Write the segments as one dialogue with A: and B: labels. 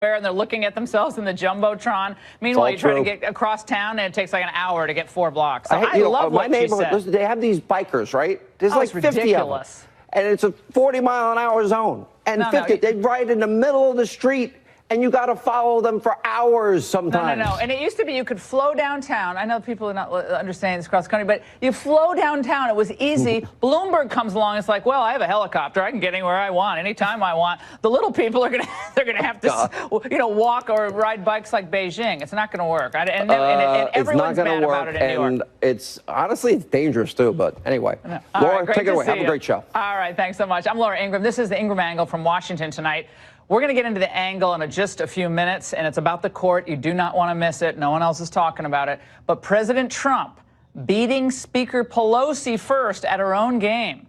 A: and they're looking at themselves in the Jumbotron. Meanwhile, you try to get across town, and it takes like an hour to get 4 blocks. So I love what she said.
B: Listen, they have these bikers, right? There's like 50
A: ridiculous.
B: of them. And it's a 40-mile-an-hour zone. And they ride in the middle of the street, and you got to follow them for hours sometimes.
A: No. And it used to be you could flow downtown. I know people are not understanding this cross country, but you flow downtown. It was easy. Bloomberg comes along. It's like, well, I have a helicopter. I can get anywhere I want, anytime I want. The little people are they're gonna have to, walk or ride bikes like Beijing. It's not going to work. And everyone's mad about it in New York.
B: It's honestly, it's dangerous too. But anyway, Laura, take it away. Have a great show.
A: All right, thanks so much. I'm Laura Ingraham. This is the Ingraham Angle from Washington tonight. We're going to get into the angle in just a few minutes, and it's about the court. You do not want to miss it. No one else is talking about it. But President Trump beating Speaker Pelosi first at her own game.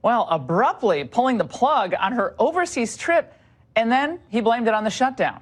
A: Well, abruptly pulling the plug on her overseas trip, and then he blamed it on the shutdown.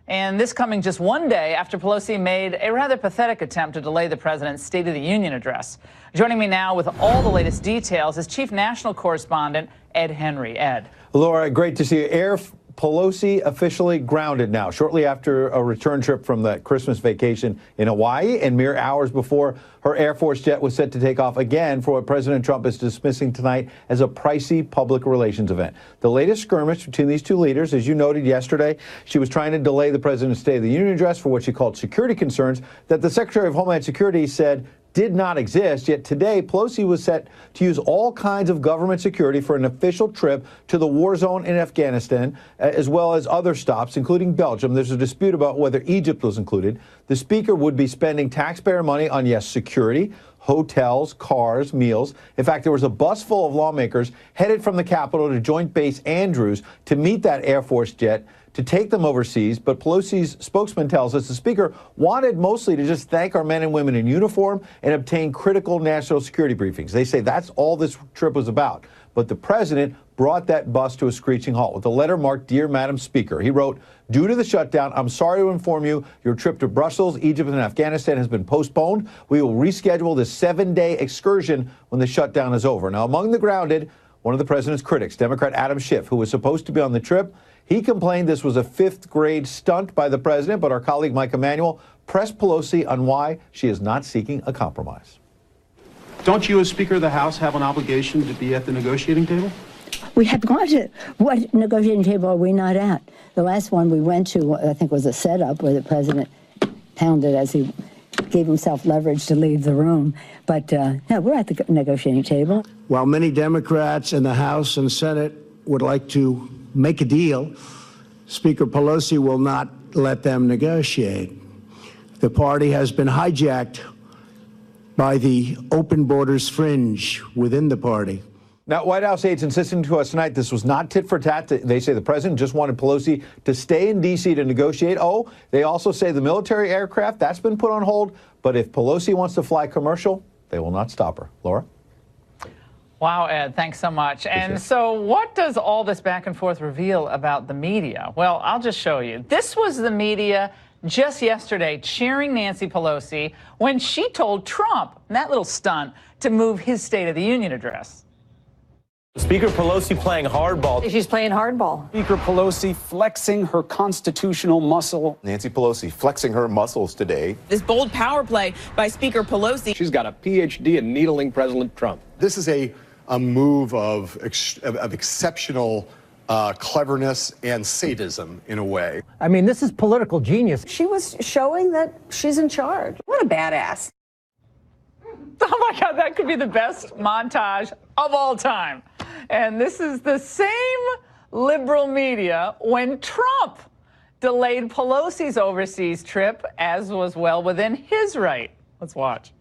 A: And this coming just one day after Pelosi made a rather pathetic attempt to delay the president's State of the Union address. Joining me now with all the latest details is Chief National Correspondent Ed Henry. Ed.
C: Laura, great to see you. Pelosi officially grounded now, shortly after a return trip from the Christmas vacation in Hawaii, and mere hours before her Air Force jet was set to take off again for what President Trump is dismissing tonight as a pricey public relations event. The latest skirmish between these two leaders, as you noted yesterday, she was trying to delay the president's State of the Union address for what she called security concerns that the Secretary of Homeland Security said did not exist. Yet today, Pelosi was set to use all kinds of government security for an official trip to the war zone in Afghanistan, as well as other stops, including Belgium. There's a dispute about whether Egypt was included. The speaker would be spending taxpayer money on, yes, security, hotels, cars, meals. In fact, there was a bus full of lawmakers headed from the Capitol to Joint Base Andrews to meet that Air Force jet to take them overseas. But Pelosi's spokesman tells us the speaker wanted mostly to just thank our men and women in uniform and obtain critical national security briefings. They say that's all this trip was about. But the president brought that bus to a screeching halt with a letter marked, "Dear Madam Speaker." He wrote, "Due to the shutdown, I'm sorry to inform you your trip to Brussels, Egypt, and Afghanistan has been postponed. We will reschedule this 7-day excursion when the shutdown is over." Now, among the grounded, one of the president's critics, Democrat Adam Schiff, who was supposed to be on the trip, he complained this was a fifth-grade stunt by the president, but our colleague Mike Emanuel pressed Pelosi on why she is not seeking a compromise.
D: Don't you, as Speaker of the House, have an obligation to be at the negotiating table?
E: We have gone to, what negotiating table are we not at? The last one we went to, I think, was a setup where the president pounded as he gave himself leverage to leave the room. But no, we're at the negotiating table.
F: While many Democrats in the House and Senate would like to make a deal, Speaker Pelosi will not let them negotiate. The party has been hijacked by the open borders fringe within the party.
C: Now, White House aides insisting to us tonight this was not tit for tat. They say the president just wanted Pelosi to stay in D.C. to negotiate. Oh, they also say the military aircraft, that's been put on hold. But if Pelosi wants to fly commercial, they will not stop her. Laura?
A: Wow, Ed, thanks so much. And so what does all this back and forth reveal about the media? Well, I'll just show you. This was the media just yesterday cheering Nancy Pelosi when she told Trump, that little stunt, to move his State of the Union address.
G: Speaker Pelosi playing hardball.
H: She's playing hardball.
I: Speaker Pelosi flexing her constitutional muscle.
J: Nancy Pelosi flexing her muscles today.
H: This bold power play by Speaker Pelosi.
K: She's got a PhD in needling President Trump.
J: This is a move of exceptional cleverness and sadism in a way.
L: I mean, this is political genius.
H: She was showing that she's in charge. What a badass.
A: Oh my God, that could be the best montage of all time. And this is the same liberal media when Trump delayed Pelosi's overseas trip, as was well within his right. Let's watch.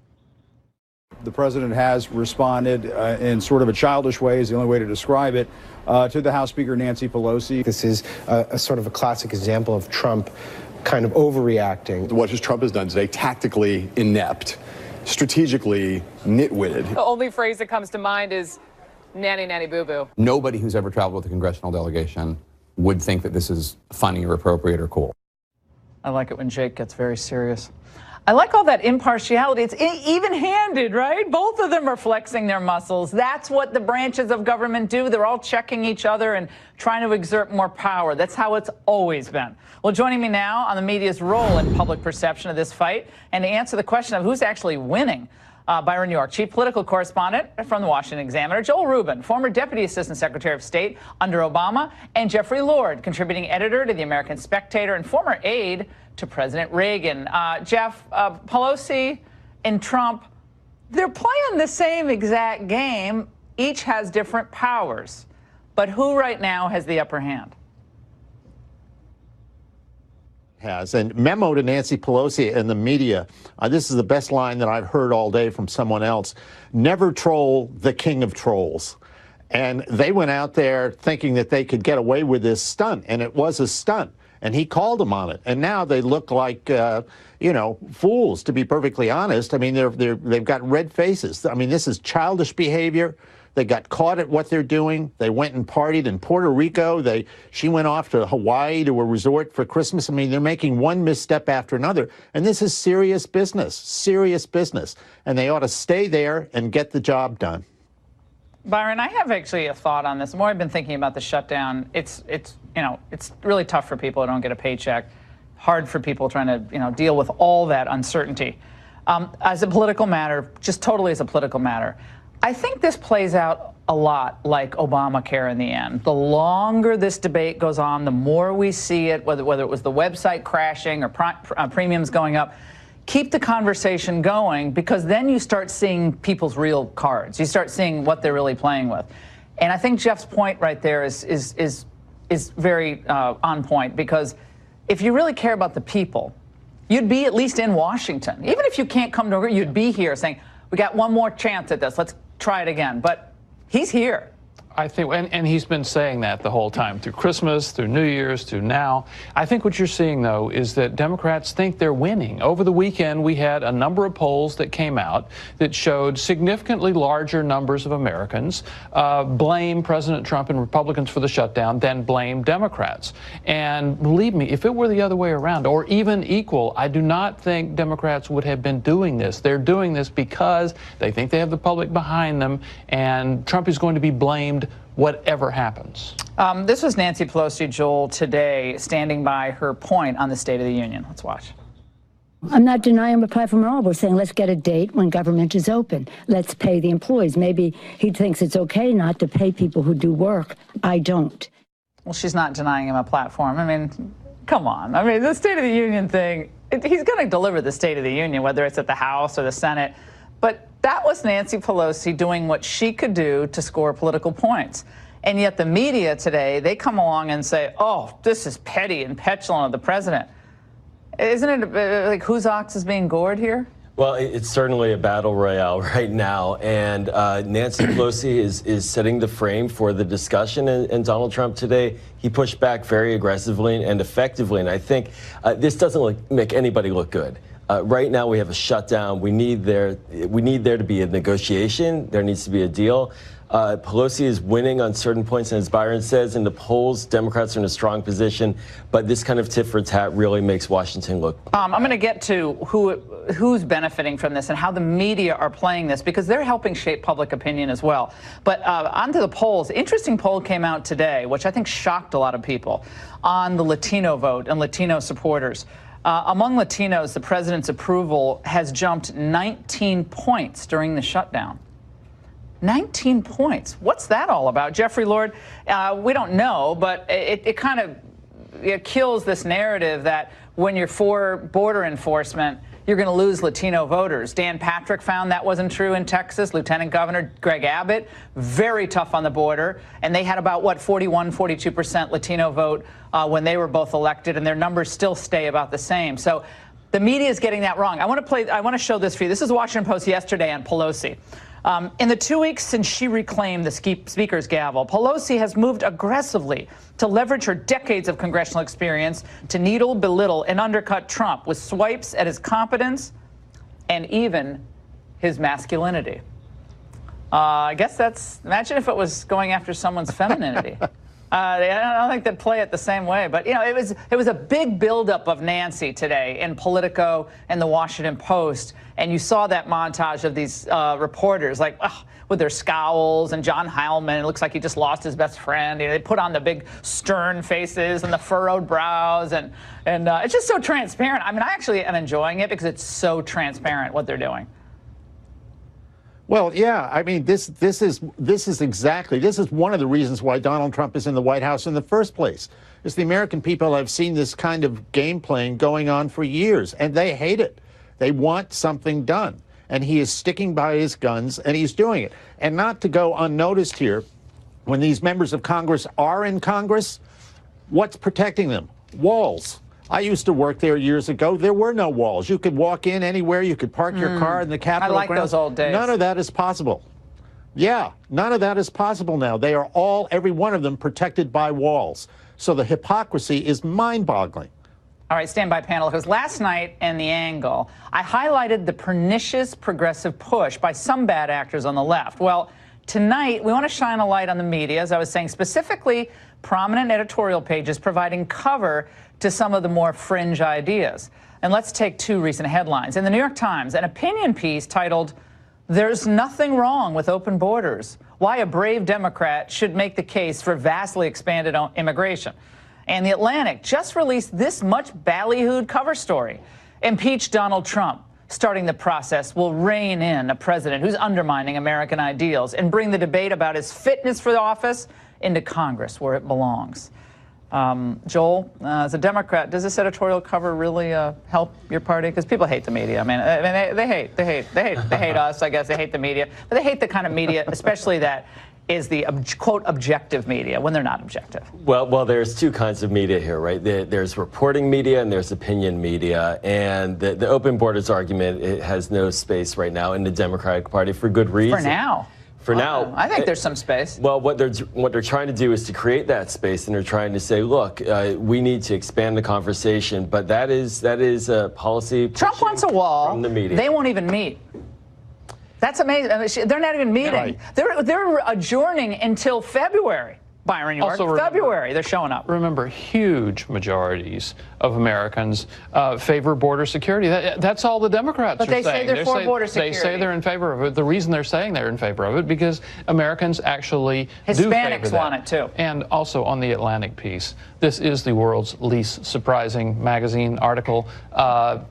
I: The president has responded in sort of a childish way, is the only way to describe it, to the House Speaker Nancy Pelosi.
M: This is a sort of a classic example of Trump kind of overreacting.
J: What Trump has done today, tactically inept, strategically nitwitted.
H: The only phrase that comes to mind is nanny, nanny, boo-boo.
N: Nobody who's ever traveled with a congressional delegation would think that this is funny or appropriate or cool.
A: I like it when Jake gets very serious. I like all that impartiality. It's even-handed, right? Both of them are flexing their muscles. That's what the branches of government do. They're all checking each other and trying to exert more power. That's how it's always been. Well, joining me now on the media's role in public perception of this fight and to answer the question of who's actually winning, Byron York, chief political correspondent from the Washington Examiner, Joel Rubin, former Deputy Assistant Secretary of State under Obama, and Jeffrey Lord, contributing editor to the American Spectator and former aide to President Reagan. Jeff, Pelosi and Trump, they're playing the same exact game. Each has different powers. But who right now has the upper hand?
O: And memo to Nancy Pelosi and the media. This is the best line that I've heard all day from someone else. Never troll the king of trolls. And they went out there thinking that they could get away with this stunt, and it was a stunt. And he called them on it. And now they look like, fools, to be perfectly honest. I mean, they've got red faces. I mean, this is childish behavior. They got caught at what they're doing. They went and partied in Puerto Rico. She went off to Hawaii to a resort for Christmas. I mean, they're making one misstep after another. And this is serious business, serious business. And they ought to stay there and get the job done.
A: Byron, I have actually a thought on this. The more I've been thinking about the shutdown, it's really tough for people who don't get a paycheck, hard for people trying to, deal with all that uncertainty. As a political matter, just totally as a political matter, I think this plays out a lot like Obamacare in the end. The longer this debate goes on, the more we see it, whether it was the website crashing or premiums going up. Keep the conversation going, because then you start seeing people's real cards. You start seeing what they're really playing with. And I think Jeff's point right there is very on point, because if you really care about the people, you'd be at least in Washington. Even if you can't come to, you'd be here saying, we got one more chance at this. Let's try it again. But he's here.
P: I think, and he's been saying that the whole time, through Christmas, through New Year's, through now. I think what you're seeing, though, is that Democrats think they're winning. Over the weekend, we had a number of polls that came out that showed significantly larger numbers of Americans blame President Trump and Republicans for the shutdown than blame Democrats. And believe me, if it were the other way around, or even equal, I do not think Democrats would have been doing this. They're doing this because they think they have the public behind them, and Trump is going to be blamed whatever happens.
A: This was Nancy Pelosi, Joel, today, standing by her point on the State of the Union. Let's watch.
E: I'm not denying the platform at all. We're saying let's get a date when government is open. Let's pay the employees. Maybe he thinks it's okay not to pay people who do work. I don't.
A: Well, she's not denying him a platform. I mean, come on. I mean, the State of the Union thing, he's going to deliver the State of the Union, whether it's at the House or the Senate. But that was Nancy Pelosi doing what she could do to score political points. And yet the media today, they come along and say, oh, this is petty and petulant of the president. Isn't it like whose ox is being gored here?
Q: Well, it's certainly a battle royale right now. And Nancy Pelosi is setting the frame for the discussion. And Donald Trump today, he pushed back very aggressively and effectively. And I think this doesn't make anybody look good. Right now, we have a shutdown. We need there to be a negotiation. There needs to be a deal. Pelosi is winning on certain points, and as Byron says, in the polls, Democrats are in a strong position. But this kind of tit for tat really makes Washington look.
A: I'm going to get to who's benefiting from this and how the media are playing this, because they're helping shape public opinion as well. But onto the polls. Interesting poll came out today, which I think shocked a lot of people, on the Latino vote and Latino supporters. Among Latinos, the president's approval has jumped 19 points during the shutdown. 19 points. What's that all about? Jeffrey Lord, we don't know, but it kind of kills this narrative that when you're for border enforcement, you're going to lose Latino voters. Dan Patrick found that wasn't true in Texas. Lieutenant Governor Greg Abbott, very tough on the border. And they had about, 42% Latino vote when they were both elected, and their numbers still stay about the same. So the media is getting that wrong. I want to show this for you. This is the Washington Post yesterday on Pelosi. In the 2 weeks since she reclaimed the Speaker's gavel, Pelosi has moved aggressively to leverage her decades of congressional experience to needle, belittle, and undercut Trump with swipes at his competence and even his masculinity. I guess imagine if it was going after someone's femininity. I don't think they'd play it the same way, but it was a big buildup of Nancy today in Politico and the Washington Post, and you saw that montage of these reporters with their scowls, and John Heilman. It looks like he just lost his best friend. They put on the big stern faces and the furrowed brows, and it's just so transparent. I mean, I actually am enjoying it because it's so transparent what they're doing.
O: Well, yeah, I mean, this is one of the reasons why Donald Trump is in the White House in the first place. Is the American people have seen this kind of game playing going on for years, and they hate it. They want something done, and he is sticking by his guns, and he's doing it. And not to go unnoticed here, when these members of Congress are in Congress, what's protecting them? Walls. I used to work there years ago. There were no walls. You could walk in anywhere. You could park your car in the Capitol
A: I like
O: grounds.
A: those old days.
O: None of that is possible. Yeah, none of that is possible now. They are all, every one of them, protected by walls. So the hypocrisy is mind-boggling.
A: All right, stand by, panel, because last night in The Angle, I highlighted the pernicious progressive push by some bad actors on the left. Well, tonight, we want to shine a light on the media, as I was saying, specifically prominent editorial pages providing cover to some of the more fringe ideas. And let's take two recent headlines. In the New York Times, an opinion piece titled, "There's Nothing Wrong with Open Borders. Why a Brave Democrat Should Make the Case for Vastly Expanded Immigration." And The Atlantic just released this much ballyhooed cover story. Impeach Donald Trump. Starting the process will rein in a president who's undermining American ideals and bring the debate about his fitness for the office into Congress, where it belongs. Joel, as a Democrat, does this editorial cover really help your party? Because people hate the media. I mean, they hate us. I guess they hate the media, but they hate the kind of media, especially that is the quote objective media when they're not objective.
Q: Well, there's two kinds of media here, right? There's reporting media and there's opinion media, and the open borders argument, it has no space right now in the Democratic Party for good reason.
A: For now.
Q: For now,
A: I think there's some space.
Q: Well, what they're trying to do is to create that space, and they're trying to say, look, we need to expand the conversation, but that is a policy.
A: Trump wants a wall.
Q: From the media.
A: They won't even meet. That's amazing. I mean, they're not even meeting. Right. They're adjourning until February. Byron, York. Also, February, they're showing up.
P: Remember, huge majorities of Americans favor border security. That's all the Democrats are saying.
A: But they say they're for border security.
P: They say they're in favor of it. The reason they're saying they're in favor of it because Americans actually do favor that.
A: Hispanics want it too.
P: And also on the Atlantic piece, this is the world's least surprising magazine article.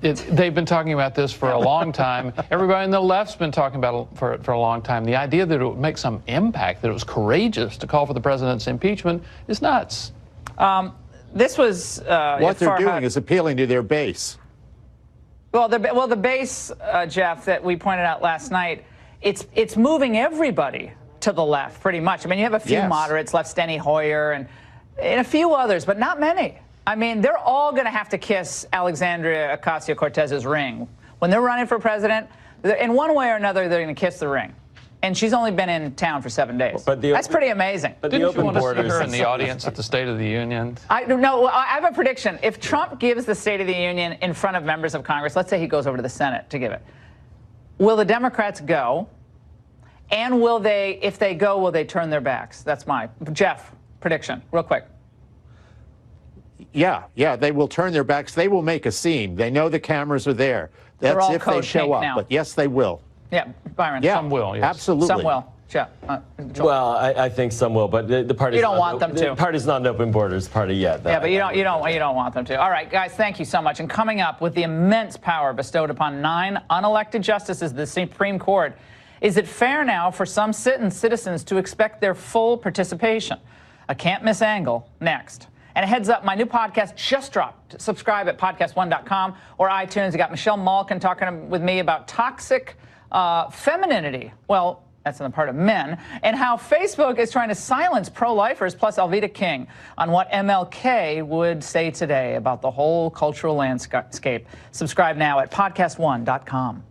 P: They've been talking about this for a long time. Everybody on the left's been talking about it for a long time. The idea that it would make some impact, that it was courageous to call for the president's impeachment is nuts.
A: This was
O: what they're doing is appealing to their base.
A: Well, the base, Jeff, that we pointed out last night, it's moving everybody to the left pretty much. I mean, you have a few moderates left, Steny Hoyer and a few others, but not many. I mean, they're all going to have to kiss Alexandria Ocasio-Cortez's ring when they're running for president. In one way or another, they're going to kiss the ring. And she's only been in town for 7 days. That's pretty amazing.
P: But didn't you want to see her in the audience at the State of the Union?
A: I have a prediction. If Trump gives the State of the Union in front of members of Congress, let's say he goes over to the Senate to give it, will the Democrats go? And will they, if they go, will they turn their backs? That's my, Jeff, prediction, real quick.
O: Yeah, they will turn their backs. They will make a scene. They know the cameras are there. That's if they show up. But yes, they will.
A: Yeah, Byron.
O: Yeah,
P: some will. Yes.
O: Absolutely.
A: Some will. Yeah.
Q: Well, I think some will, but the party's
A: you don't want them to.
Q: The party's not an open borders party yet.
A: Yeah, but you don't want them to. All right, guys, thank you so much. And coming up, with the immense power bestowed upon 9 unelected justices of the Supreme Court, is it fair now for some citizens to expect their full participation? A can't miss angle next. And a heads up, my new podcast just dropped. Subscribe at podcast1.com or iTunes. You got Michelle Malkin talking with me about toxic femininity. Well, that's on the part of men, and how Facebook is trying to silence pro-lifers, plus Alveda King on what MLK would say today about the whole cultural landscape. Subscribe now at podcast1.com.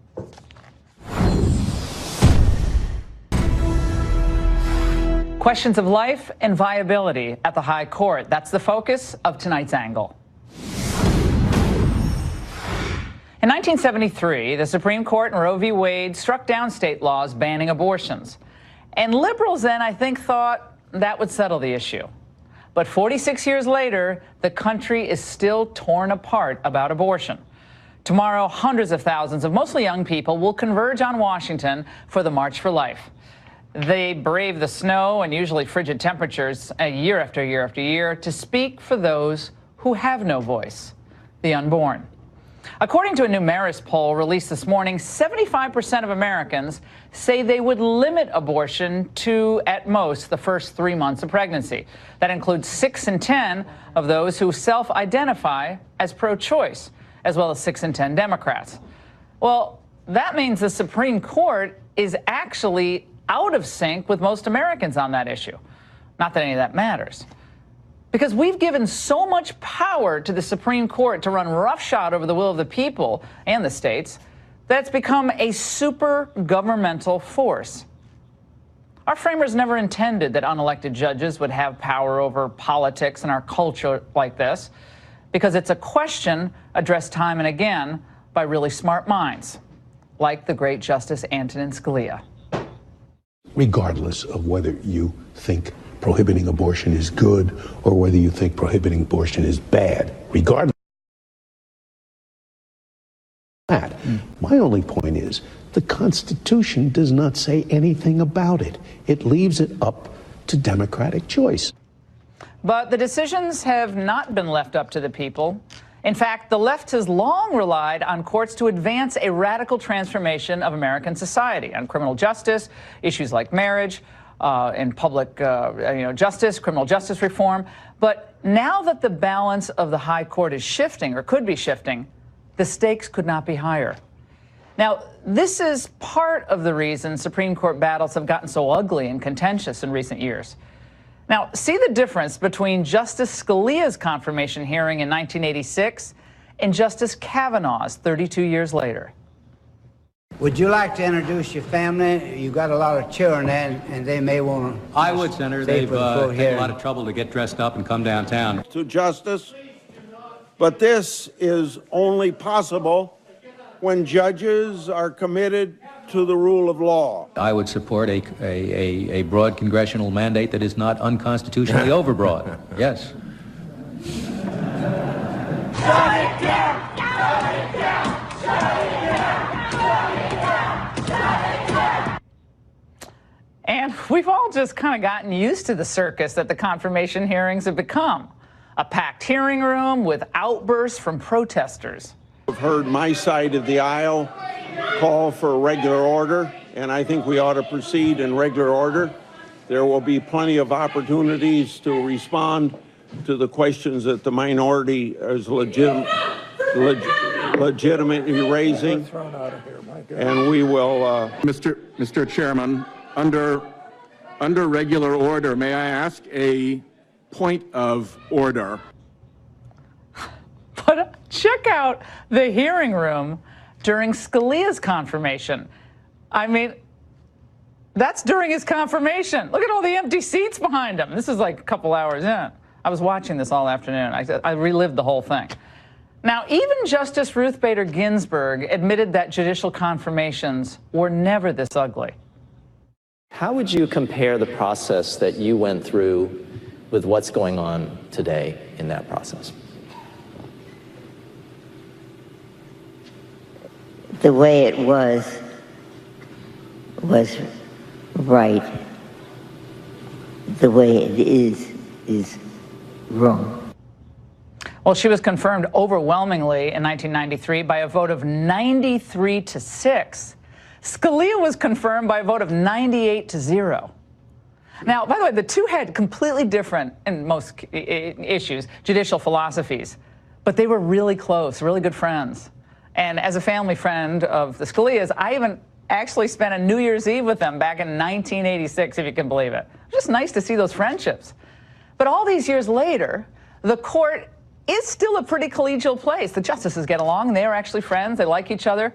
A: Questions of life and viability at the High Court. That's the focus of tonight's angle. In 1973, the Supreme Court in Roe v. Wade struck down state laws banning abortions. And liberals then, I think, thought that would settle the issue. But 46 years later, the country is still torn apart about abortion. Tomorrow, hundreds of thousands of mostly young people will converge on Washington for the March for Life. They brave the snow and usually frigid temperatures year after year after year to speak for those who have no voice, the unborn. According to a new Marist poll released this morning, 75% of Americans say they would limit abortion to, at most, the first 3 months of pregnancy. That includes 6 in 10 of those who self-identify as pro-choice, as well as 6 in 10 Democrats. Well, that means the Supreme Court is actually out of sync with most Americans on that issue. Not that any of that matters. Because we've given so much power to the Supreme Court to run roughshod over the will of the people and the states that it's become a super governmental force. Our framers never intended that unelected judges would have power over politics in our culture like this, because it's a question addressed time and again by really smart minds, like the great Justice Antonin Scalia.
R: Regardless of whether you think prohibiting abortion is good or whether you think prohibiting abortion is bad, regardless of that. My only point is the Constitution does not say anything about it. It leaves it up to democratic choice.
A: But the decisions have not been left up to the people. In fact, the left has long relied on courts to advance a radical transformation of American society on criminal justice, issues like marriage, and public justice, criminal justice reform. But now that the balance of the high court is shifting, or could be shifting, the stakes could not be higher. Now, this is part of the reason Supreme Court battles have gotten so ugly and contentious in recent years. Now, see the difference between Justice Scalia's confirmation hearing in 1986 and Justice Kavanaugh's 32 years later.
S: Would you like to introduce your family? You got a lot of children, and they may want to.
T: I would, Senator. They've taken a lot of trouble to get dressed up and come downtown.
U: To justice, but this is only possible when judges are committed to the rule of law.
T: I would support a broad congressional mandate that is not unconstitutionally overbroad. Yes.
V: Shut it down! Shut it down! Shut it down! Shut it down! Shut it down!
A: And we've all just kind of gotten used to the circus that the confirmation hearings have become. A packed hearing room with outbursts from protesters.
U: I've heard my side of the aisle call for regular order, and I think we ought to proceed in regular order. There will be plenty of opportunities to respond to the questions that the minority is legitimately raising, and we will.
W: Mr. Chairman, under regular order, may I ask a point of order?
A: But check out the hearing room during Scalia's confirmation. I mean, that's during his confirmation. Look at all the empty seats behind him. This is like a couple hours in. I was watching this all afternoon. I relived the whole thing. Now, even Justice Ruth Bader Ginsburg admitted that judicial confirmations were never this ugly.
X: How would you compare the process that you went through with what's going on today in that process?
Y: The way it was right. The way it is wrong.
A: Well, she was confirmed overwhelmingly in 1993 by a vote of 93-6. Scalia was confirmed by a vote of 98-0. Now, by the way, the two had completely different, in most issues, judicial philosophies, but they were really close, really good friends. And as a family friend of the Scalias, I even actually spent a New Year's Eve with them back in 1986, if you can believe it. It was just nice to see those friendships. But all these years later, the court is still a pretty collegial place. The justices get along, and they are actually friends, they like each other.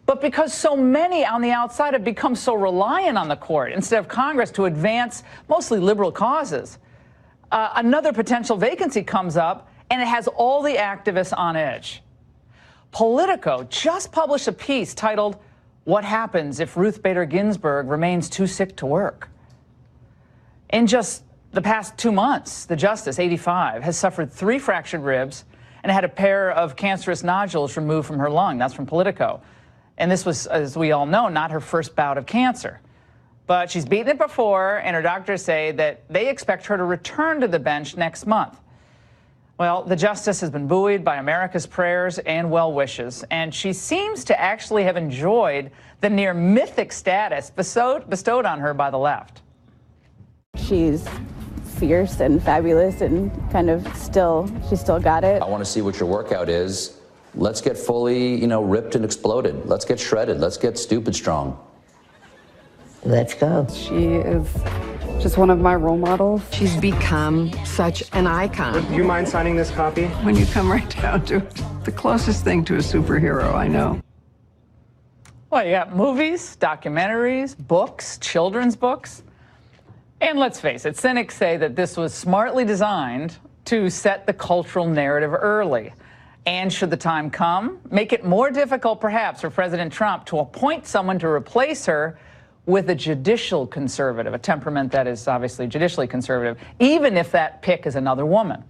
A: But because so many on the outside have become so reliant on the court instead of Congress to advance mostly liberal causes, another potential vacancy comes up, and it has all the activists on edge. Politico just published a piece titled, "What Happens If Ruth Bader Ginsburg Remains Too Sick to Work?" In just the past 2 months, the justice, 85, has suffered 3 fractured ribs and had a pair of cancerous nodules removed from her lung. That's from Politico. And this was, as we all know, not her first bout of cancer. But she's beaten it before, and her doctors say that they expect her to return to the bench next month. Well, the justice has been buoyed by America's prayers and well wishes, and she seems to actually have enjoyed the near mythic status bestowed on her by the left.
B: She's fierce and fabulous and kind of she still got it.
C: I want to see what your workout is. Let's get fully, ripped and exploded. Let's get shredded. Let's get stupid strong.
Y: Let's go.
B: She is just one of my role models.
H: She's become such an icon.
M: Do you mind signing this copy?
H: When you come right down to it, the closest thing to a superhero I know.
A: Well, you got movies, documentaries, books, children's books. And let's face it, cynics say that this was smartly designed to set the cultural narrative early. And should the time come, make it more difficult perhaps for President Trump to appoint someone to replace her with a judicial conservative, a temperament that is obviously judicially conservative, even if that pick is another woman.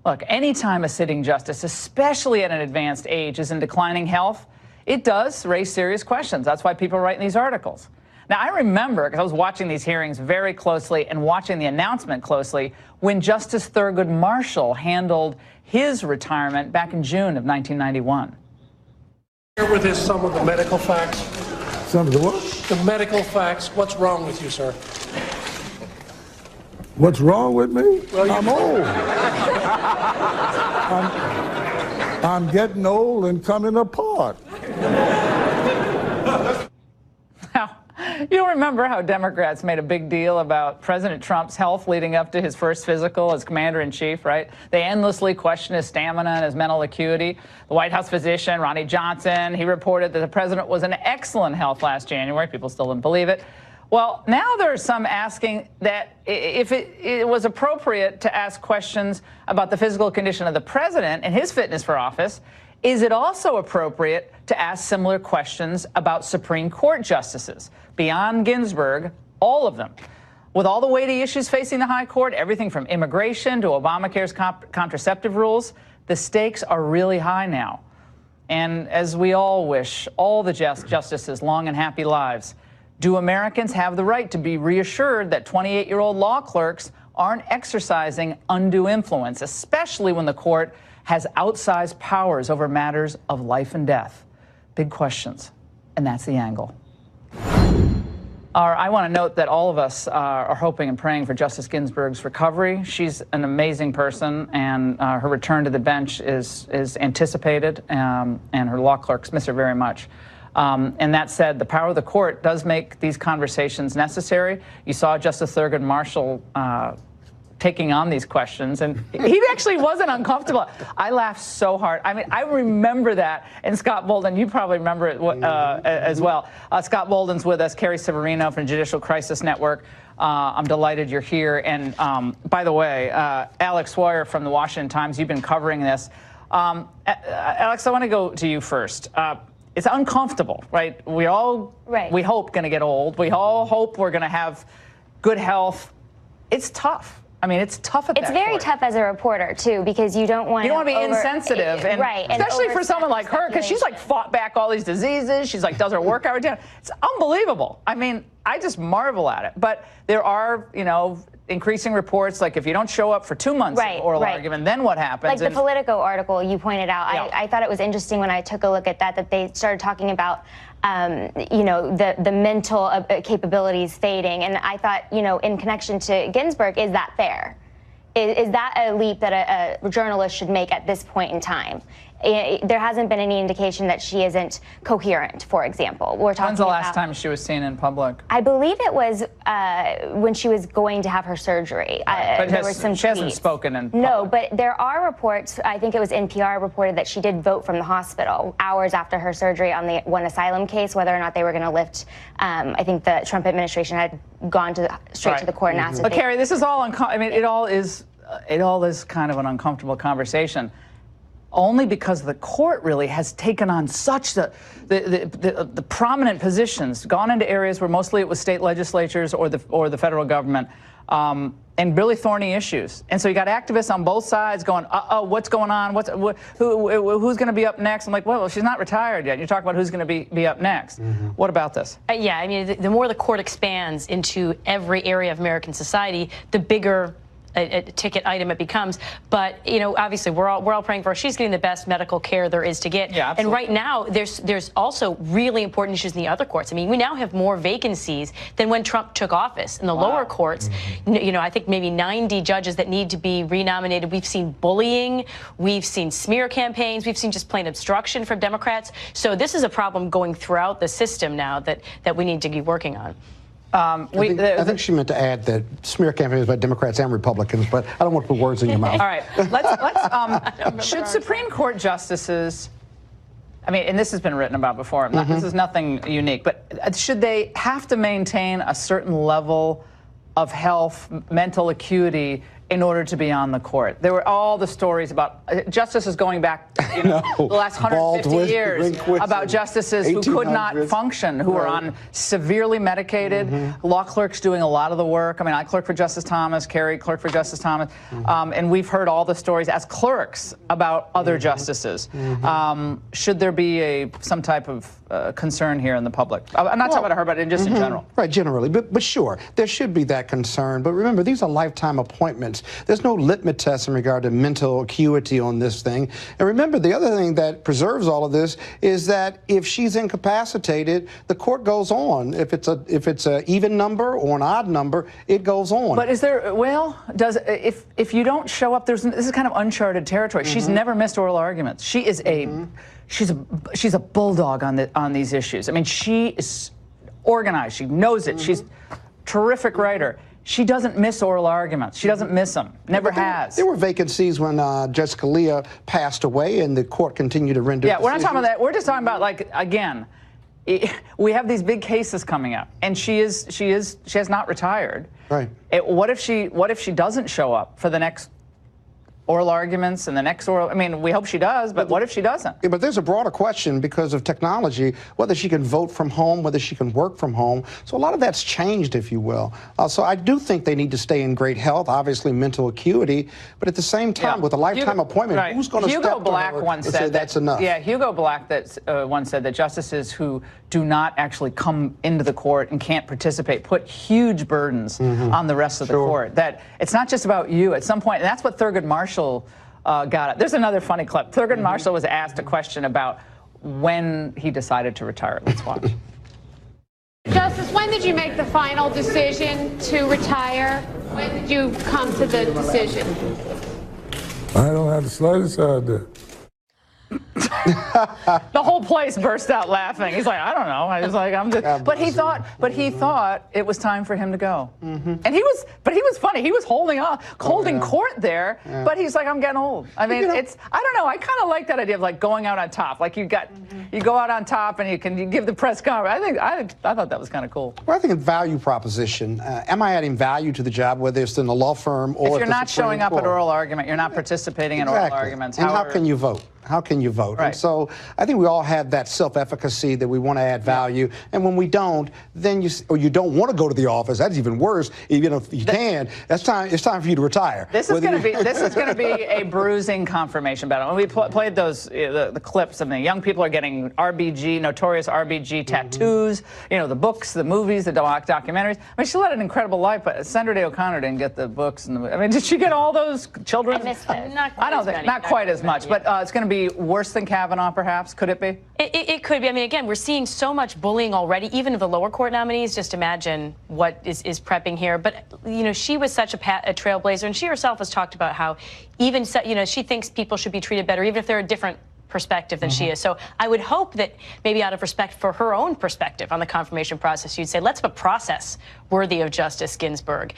A: Look, anytime a sitting justice, especially at an advanced age, is in declining health, it does raise serious questions. That's why people write in these articles. Now, I remember, because I was watching these hearings very closely and watching the announcement closely, when Justice Thurgood Marshall handled his retirement back in June of 1991.
D: Share with us some of the medical facts.
F: Some of the what?
D: The medical facts. What's wrong with you, sir?
F: What's wrong with me?
D: Well,
F: I'm old. I'm getting old and coming apart.
A: Now, you'll remember how Democrats made a big deal about President Trump's health leading up to his first physical as commander-in-chief, right? They endlessly questioned his stamina and his mental acuity. The White House physician, Ronnie Johnson, he reported that the president was in excellent health last January. People still didn't believe it. Well, now there are some asking that if it was appropriate to ask questions about the physical condition of the president and his fitness for office, is it also appropriate to ask similar questions about Supreme Court justices, beyond Ginsburg, all of them? With all the weighty issues facing the high court, everything from immigration to Obamacare's contraceptive rules, the stakes are really high now. And as we all wish all the justices long and happy lives, do Americans have the right to be reassured that 28-year-old law clerks aren't exercising undue influence, especially when the court has outsized powers over matters of life and death? Big questions, and that's the angle. I want to note that all of us are hoping and praying for Justice Ginsburg's recovery. She's an amazing person, and her return to the bench is anticipated, and her law clerks miss her very much. And that said, the power of the court does make these conversations necessary. You saw Justice Thurgood Marshall taking on these questions, and he actually wasn't uncomfortable. I laughed so hard. I mean, I remember that. And Scott Bolden, you probably remember it as well. Scott Bolden's with us, Carrie Severino from Judicial Crisis Network. I'm delighted you're here. And by the way, Alex Sawyer from the Washington Times, you've been covering this. Alex, I want to go to you first. It's uncomfortable, right? We all, we hope, going to get old. We all hope we're going to have good health. It's tough. I mean, it's tough at that
G: It's very
A: point.
G: tough as a reporter, too, because you don't want
A: to be insensitive. And
G: right.
A: Especially for someone like her, because she's like fought back all these diseases. She's like does her workout routine. It's unbelievable. I mean, I just marvel at it. But there are, increasing reports, like if you don't show up for 2 months of oral argument, then what happens?
G: Like the Politico article you pointed out, I thought it was interesting when I took a look at that they started talking about, the mental capabilities fading. And I thought, in connection to Ginsburg, is that fair? Is that a leap that a journalist should make at this point in time? There hasn't been any indication that she isn't coherent, for example. We're talking
A: When's the last time she was seen in public?
G: I believe it was when she was going to have her surgery.
A: But
G: there were some
A: she hasn't spoken in public.
G: No, but there are reports, I think it was NPR reported that she did vote from the hospital hours after her surgery on the one asylum case, whether or not they were going to lift. I think the Trump administration had gone straight to the court and asked.
A: But Carrie, this is all, it all is kind of an uncomfortable conversation. only because the court really has taken on such the prominent positions, gone into areas where mostly it was state legislatures or the federal government, and really thorny issues. And so you got activists on both sides going, uh-oh, what's going on? Who's going to be up next? I'm like, well, she's not retired yet. You talk about who's going to be up next. What about this?
I: Yeah, I mean, the more the court expands into every area of American society, the bigger a ticket item it becomes. But, you know, obviously we're all praying for her. She's getting the best medical care there is to get.
A: Yeah,
I: and right now there's also really important issues in the other courts. I mean, we now have more vacancies than when Trump took office in the lower courts. You know, I think maybe 90 judges that need to be renominated. We've seen bullying, we've seen smear campaigns, we've seen just plain obstruction from Democrats. So this is a problem going throughout the system now that we need to be working on.
J: I think she meant to add that smear campaigns by Democrats and Republicans, but I don't want to put words in your mouth.
A: All right, let's should Supreme Court justices, I mean, and this has been written about before, this is nothing unique, but should they have to maintain a certain level of health, mental acuity in order to be on the court? There were all the stories about justices going back, you know, the last 150 years about justices who could not function, who were on severely medicated, law clerks doing a lot of the work. I mean, I clerked for Justice Thomas, Kerry clerked for Justice Thomas, and we've heard all the stories as clerks about other justices. Should there be some type of concern here in the public? I'm not talking about her, but just in general.
J: Right, generally. But sure, there should be that concern. But remember, these are lifetime appointments. There's no litmus test in regard to mental acuity on this thing. And remember, the other thing that preserves all of this is that if she's incapacitated, the court goes on. If it's a even number or an odd number, it goes on.
A: But is there, well, if you don't show up, this is kind of uncharted territory. She's never missed oral arguments. She is she's a bulldog on these issues. I mean, she is organized. She knows it. She's a terrific writer. She doesn't miss oral arguments. She doesn't miss them. Never has.
J: There were vacancies when Judge Scalia passed away, and the court continued to render.
A: Yeah, we're not talking about that. We're just talking about, like, again, we have these big cases coming up, and she has not retired.
J: Right.
A: What if she doesn't show up for the next oral arguments and the next oral? I mean, we hope she does, but what if she doesn't?
J: Yeah, but there's a broader question because of technology, whether she can vote from home, whether she can work from home. So a lot of that's changed, if you will. So I do think they need to stay in great health, obviously mental acuity, but at the same time, with a lifetime appointment, who's going to step to her and say that's enough?
A: Yeah, Hugo Black once said that justices who do not actually come into the court and can't participate put huge burdens on the rest of the court. That it's not just about you. At some point, and that's what Thurgood Marshall got it. There's another funny clip. Thurgood Marshall was asked a question about when he decided to retire. Let's watch.
K: Justice, when did you make the final decision to retire? When did you come to the decision?
F: I don't have the slightest idea.
A: The whole place burst out laughing. He's like, I don't know. I was like, I'm just. But he thought it was time for him to go. And he was funny. He was holding court there. Yeah. But he's like, I'm getting old. I mean, I don't know. I kind of like that idea of like going out on top. Like you go out on top and you give the press conference. I thought that was kind of cool.
J: Well, I think a value proposition. Am I adding value to the job, whether it's in a law firm or
A: if you're not showing up at oral argument, you're not participating in oral arguments.
J: And how can you vote? How can you vote?
A: Right.
J: And so I think we all have that self-efficacy that we want to add value. And when we don't, then you don't want to go to the office. That's even worse. Even if you can, it's time for you to retire.
A: This is going to be a bruising confirmation battle. When we played those the clips, I mean, young people are getting notorious RBG tattoos. You know, the books, the movies, the documentaries. I mean, she led an incredible life, but Sandra Day O'Connor didn't get the books. I mean, did she get all those children?
I: I missed those.
A: Not quite as much, but it's going to be worse than Kavanaugh, perhaps? Could it be?
I: It could be. I mean, again, we're seeing so much bullying already, even of the lower court nominees. Just imagine what is prepping here. But, you know, she was such a trailblazer, and she herself has talked about how even, you know, she thinks people should be treated better, even if they're a different perspective than she is. So I would hope that maybe out of respect for her own perspective on the confirmation process, you'd say, let's have a process worthy of Justice Ginsburg.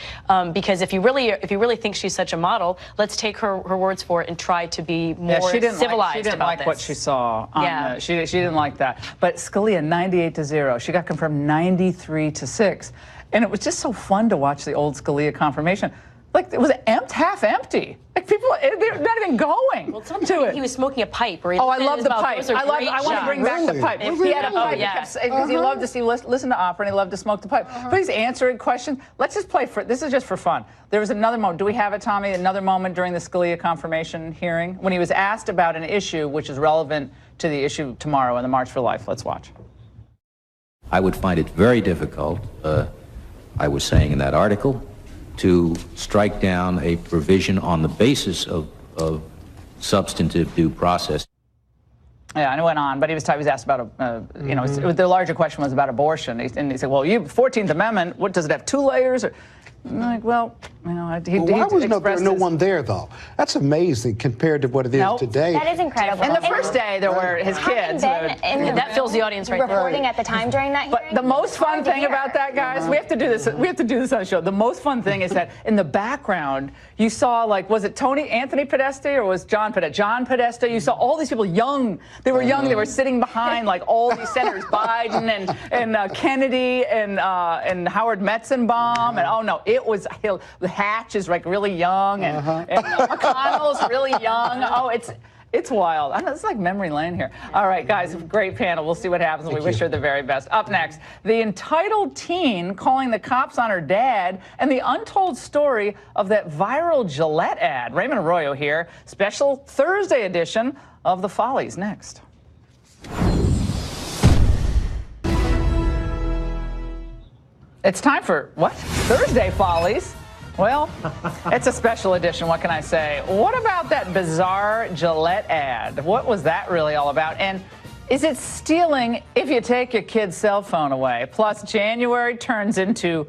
I: Because if you really think she's such a model, let's take her words for it and try to be more civilized.
A: She didn't like what she saw. She didn't like that. But Scalia, 98-0. She got confirmed 93-6. And it was just so fun to watch the old Scalia confirmation. Like, it was half empty. Like, people, they're not even going to it.
I: He was smoking a pipe. Or
A: Oh, I love the pipe. I want to bring back the pipe. He had a pipe because he loved to listen to opera and he loved to smoke the pipe. But he's answering questions. Let's just play this is just for fun. There was another moment. Do we have it, Tommy? Another moment during the Scalia confirmation hearing when he was asked about an issue which is relevant to the issue tomorrow in the March for Life. Let's watch.
T: I would find it very difficult, I was saying in that article, to strike down a provision on the basis of substantive due process.
A: Yeah, and it went on, but he was asked about, the larger question was about abortion. And he said, well, 14th Amendment, what, does it have 2 layers? Or, I'm like, well,
J: why was there no one there, though? That's amazing compared to what it is today.
G: That is incredible.
A: And the first day, there were his kids.
I: That fills the audience right there.
G: Reporting at the time during that hearing.
A: But the most fun thing about that, guys, we have to do this. We have to do this on the show. The most fun thing is that in the background, you saw, like, was it Anthony Podesta or was John Podesta? John Podesta. You saw all these people young. They were young. They were sitting behind, like, all these senators, Biden and Kennedy and Howard Metzenbaum. And, oh, no, it was, the Hatch is, like, really young. And McConnell's really young. Oh, it's wild. I know, it's like memory lane here. All right, guys, great panel. We'll see what happens. We wish her the very best. Up next, the entitled teen calling the cops on her dad and the untold story of that viral Gillette ad. Raymond Arroyo here. Special Thursday edition of The Follies next. It's time for, what? Thursday Follies. Well, it's a special edition, what can I say? What about that bizarre Gillette ad? What was that really all about? And is it stealing if you take your kid's cell phone away? Plus, January turns into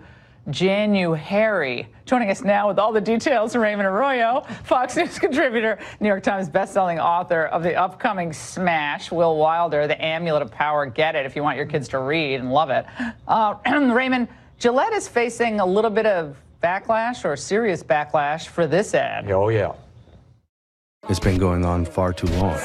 A: January. Joining us now with all the details, Raymond Arroyo, Fox News contributor, New York Times bestselling author of the upcoming smash, Will Wilder, The Amulet of Power. Get it if you want your kids to read and love it. Raymond, Gillette is facing a little bit of backlash or serious backlash for this ad.
E: Oh, yeah.
L: It's been going on far too long.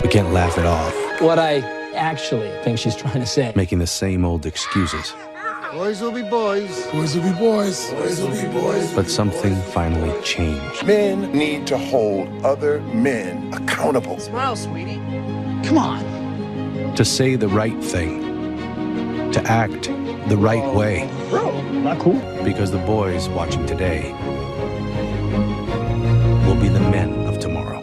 L: We can't laugh it off.
N: What I actually think she's trying to say.
L: Making the same old excuses.
F: Boys will be boys. Boys will be boys. Boys will be boys.
L: But something finally changed.
O: Men need to hold other men accountable.
N: Smile, sweetie. Come on.
L: To say the right thing. To act the right way.
N: Bro, not cool.
L: Because the boys watching today will be the men of tomorrow.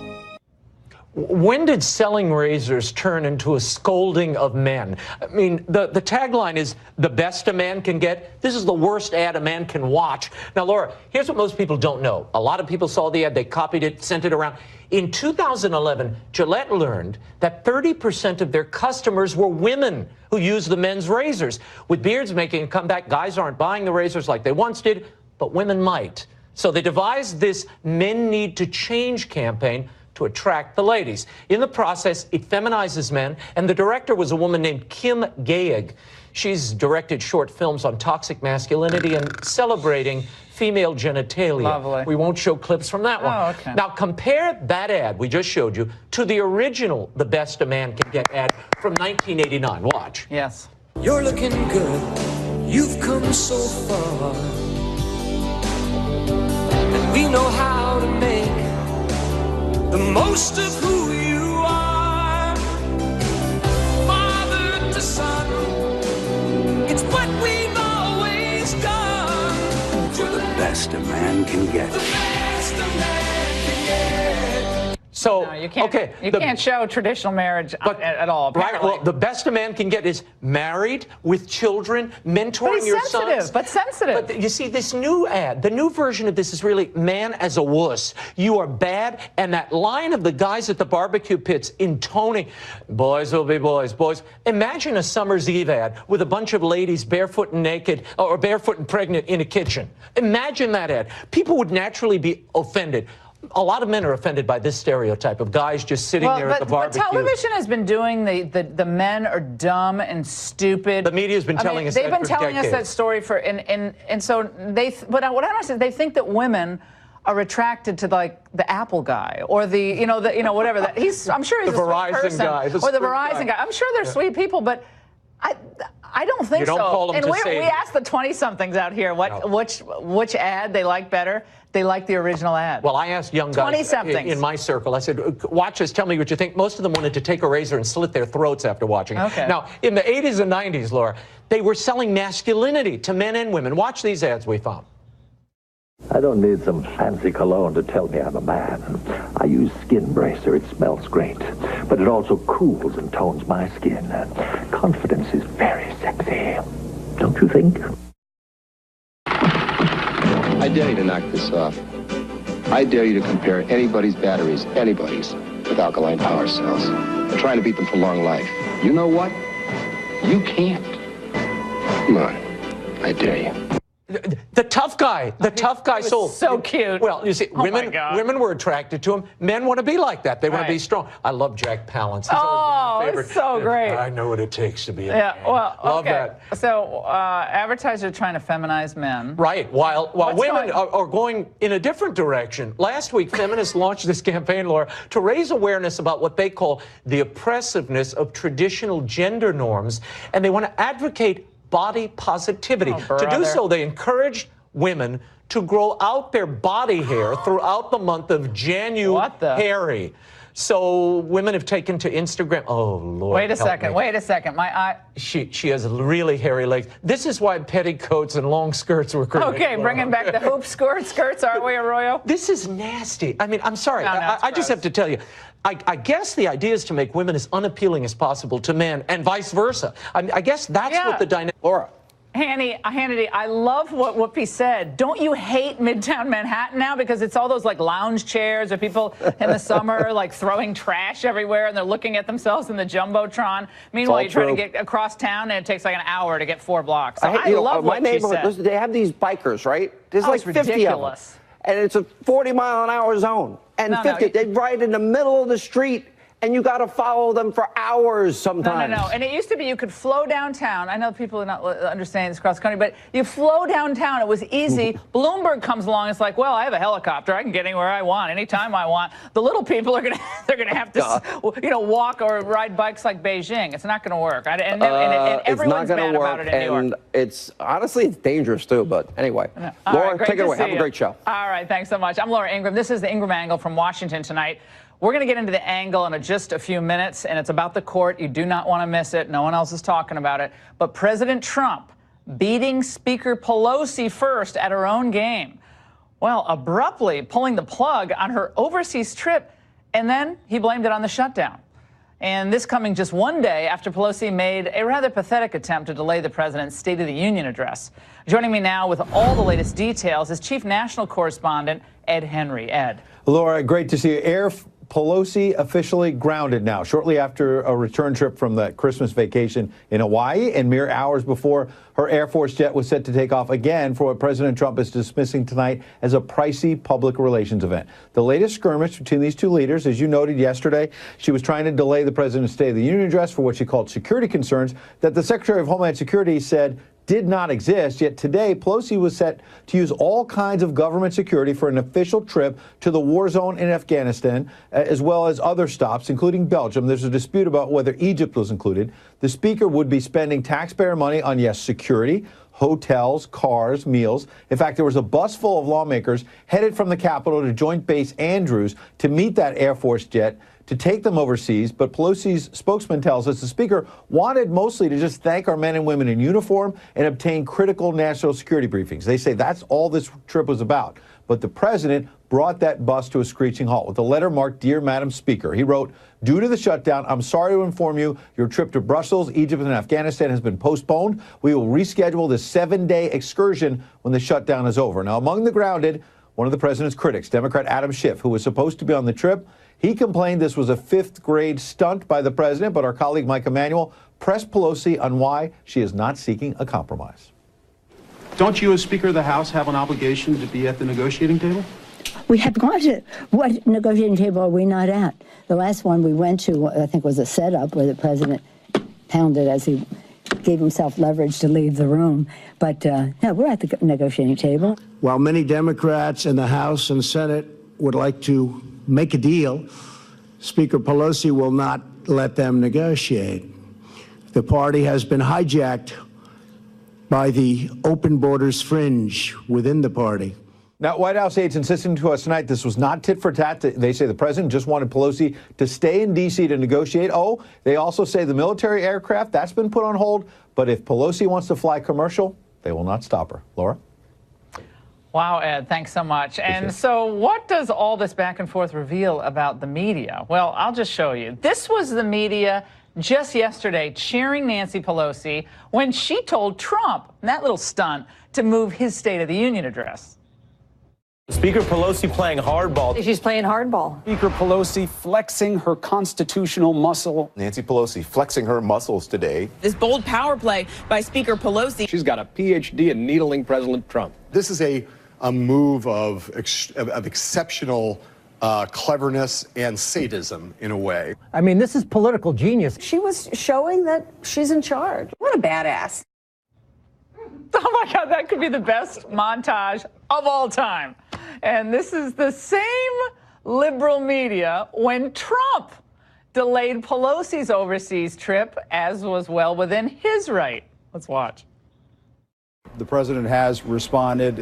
E: When did selling razors turn into a scolding of men? I mean, the tagline is, the best a man can get. This is the worst ad a man can watch. Now, Laura, here's what most people don't know. A lot of people saw the ad, they copied it, sent it around. In 2011, Gillette learned that 30% of their customers were women who used the men's razors. With beards making a comeback, guys aren't buying the razors like they once did, but women might. So they devised this Men Need to Change campaign to attract the ladies. In the process, it feminizes men, and the director was a woman named Kim Gaig. She's directed short films on toxic masculinity and celebrating female genitalia.
A: Lovely.
E: We won't show clips from that one.
A: Oh, okay.
E: Now, compare that ad we just showed you to the original The Best a Man Can Get ad from 1989. Watch.
A: Yes.
P: You're looking good. You've come so far. And we know how to make the most of who you are. Father to son, it's what we've always done.
O: You're the best a man can get.
P: The best a man can get.
E: So,
A: No, you can't,
E: okay,
A: you can't show traditional marriage at all.
E: Right. Well, the best a man can get is married with children, mentoring your sons.
A: But sensitive.
E: But you see, this new ad, the new version of this is really man as a wuss. You are bad, and that line of the guys at the barbecue pits intoning, boys will be boys, boys. Imagine a summer's eve ad with a bunch of ladies barefoot and naked, or barefoot and pregnant in a kitchen. Imagine that ad. People would naturally be offended. A lot of men are offended by this stereotype of guys just sitting there at the barbecue.
A: But television has been doing the men are dumb and stupid.
E: The media's been telling us that for decades.
A: They've been telling us that story for and so they. But what I understand, they think that women are attracted to like the Apple guy or the whatever that he's. I'm sure he's
E: the
A: a
E: Verizon
A: sweet person,
E: guy,
A: or the Verizon guy. I'm sure they're sweet people, but I don't think so.
E: You don't call them
A: and
E: to
A: we
E: save.
A: asked the 20-somethings out here which ad they like better. They like the original ad.
E: Well, I asked young guys
A: 20-somethings
E: in my circle, I said, watch this, tell me what you think. Most of them wanted to take a razor and slit their throats after watching it.
A: Okay.
E: Now, in the 80s and 90s, Laura, they were selling masculinity to men and women. Watch these ads we found.
Q: I don't need some fancy cologne to tell me I'm a man. I use Skin Bracer. It smells great, but it also cools and tones my skin. Confidence is very sexy, don't you think?
R: I dare you to knock this off. I dare you to compare anybody's batteries, anybody's, with alkaline power cells. I'm trying to beat them for long life. You know what? You can't. Come on. I dare you.
E: The tough guy sold.
A: So cute.
E: Well, you see,
A: Oh my God.
E: women were attracted to him. Men want to be like that. They want to be strong. I love Jack Palance. He's always been my favorite.
A: It's so great.
E: I know what it takes to be a man.
A: Well,
E: love
A: okay.
E: that.
A: So advertisers are trying to feminize men.
E: Right, while women are going in a different direction. Last week, feminists launched this campaign, Laura, to raise awareness about what they call the oppressiveness of traditional gender norms, and they want to advocate body positivity. To do so, they encouraged women to grow out their body hair throughout the month of January. So women have taken to Instagram. Oh, Lord.
A: Wait a second. My eye.
E: She has really hairy legs. This is why petticoats and long skirts were created.
A: Okay, bringing back the hoop skirts, aren't we, Arroyo?
E: This is nasty. I mean, I'm sorry.
A: No,
E: I just have to tell you. I guess the idea is to make women as unappealing as possible to men and vice versa. I guess that's what the dynamic.
A: Laura. Hannity, I love what Whoopi said. Don't you hate Midtown Manhattan now? Because it's all those like lounge chairs or people in the summer like throwing trash everywhere and they're looking at themselves in the Jumbotron. Meanwhile, you try to get across town and it takes like an hour to get 4 blocks. So I love what
S: my
A: she said.
S: neighborhood, they have these bikers, right? There's like 50
A: ridiculous.
S: of them. And it's a 40-mile-an-hour zone. And they ride in the middle of the street. And you got to follow them for hours sometimes.
A: No. And it used to be you could flow downtown. I know people are not understanding this cross country, but you flow downtown. It was easy. Bloomberg comes along. It's like, well, I have a helicopter. I can get anywhere I want, anytime I want. The little people are they're gonna have to, walk or ride bikes like Beijing. It's not going to work. And everyone's mad about it in New York.
S: And it's honestly it's dangerous too. But anyway, Laura, take it away. Have a great show.
A: All right, thanks so much. I'm Laura Ingraham. This is the Ingraham Angle from Washington tonight. We're going to get into the angle in just a few minutes, and it's about the court. You do not want to miss it. No one else is talking about it. But President Trump beating Speaker Pelosi first at her own game. Well, abruptly pulling the plug on her overseas trip, and then he blamed it on the shutdown. And this coming just one day after Pelosi made a rather pathetic attempt to delay the president's State of the Union address. Joining me now with all the latest details is Chief National Correspondent Ed Henry. Ed.
U: Laura, great to see you. Pelosi officially grounded now, shortly after a return trip from the Christmas vacation in Hawaii and mere hours before her Air Force jet was set to take off again for what President Trump is dismissing tonight as a pricey public relations event. The latest skirmish between these two leaders, as you noted yesterday, she was trying to delay the president's State of the Union address for what she called security concerns that the Secretary of Homeland Security said did not exist. Yet today, Pelosi was set to use all kinds of government security for an official trip to the war zone in Afghanistan, as well as other stops, including Belgium. There's a dispute about whether Egypt was included. The speaker would be spending taxpayer money on, yes, security, hotels, cars, meals. In fact, there was a bus full of lawmakers headed from the Capitol to Joint Base Andrews to meet that Air Force jet to take them overseas. But Pelosi's spokesman tells us the speaker wanted mostly to just thank our men and women in uniform and obtain critical national security briefings. They say that's all this trip was about. But the president brought that bus to a screeching halt with a letter marked, "Dear Madam Speaker." He wrote, "Due to the shutdown, I'm sorry to inform you your trip to Brussels, Egypt, and Afghanistan has been postponed. We will reschedule this 7-day excursion when the shutdown is over." Now, among the grounded, one of the president's critics, Democrat Adam Schiff, who was supposed to be on the trip. He complained this was a 5th-grade stunt by the president, but our colleague Mike Emanuel pressed Pelosi on why she is not seeking a compromise.
V: Don't you, as Speaker of the House, have an obligation to be at the negotiating table?
Z: We have gone to, what negotiating table are we not at? The last one we went to, I think, was a setup where the president pounded as he gave himself leverage to leave the room. But no, we're at the negotiating table.
F: While many Democrats in the House and Senate would like to make a deal, Speaker Pelosi will not let them negotiate. The party has been hijacked by the open borders fringe within the party.
U: Now, White House aides insisting to us tonight this was not tit for tat. They say the president just wanted Pelosi to stay in D.C. to negotiate. Oh, they also say the military aircraft, that's been put on hold. But if Pelosi wants to fly commercial, they will not stop her. Laura?
A: Wow, Ed, thanks so much. And so what does all this back and forth reveal about the media? Well, I'll just show you. This was the media just yesterday cheering Nancy Pelosi when she told Trump, that little stunt, to move his State of the Union address.
B: Speaker Pelosi playing hardball.
H: She's playing hardball.
B: Speaker Pelosi flexing her constitutional muscle.
C: Nancy Pelosi flexing her muscles today.
M: This bold power play by Speaker Pelosi.
B: She's got a PhD in needling President Trump.
C: This is a move of exceptional cleverness and sadism in a way.
W: I mean, this is political genius.
H: She was showing that she's in charge. What a badass.
A: Oh my God, that could be the best montage of all time. And this is the same liberal media when Trump delayed Pelosi's overseas trip, as was well within his right. Let's watch.
U: The president has responded.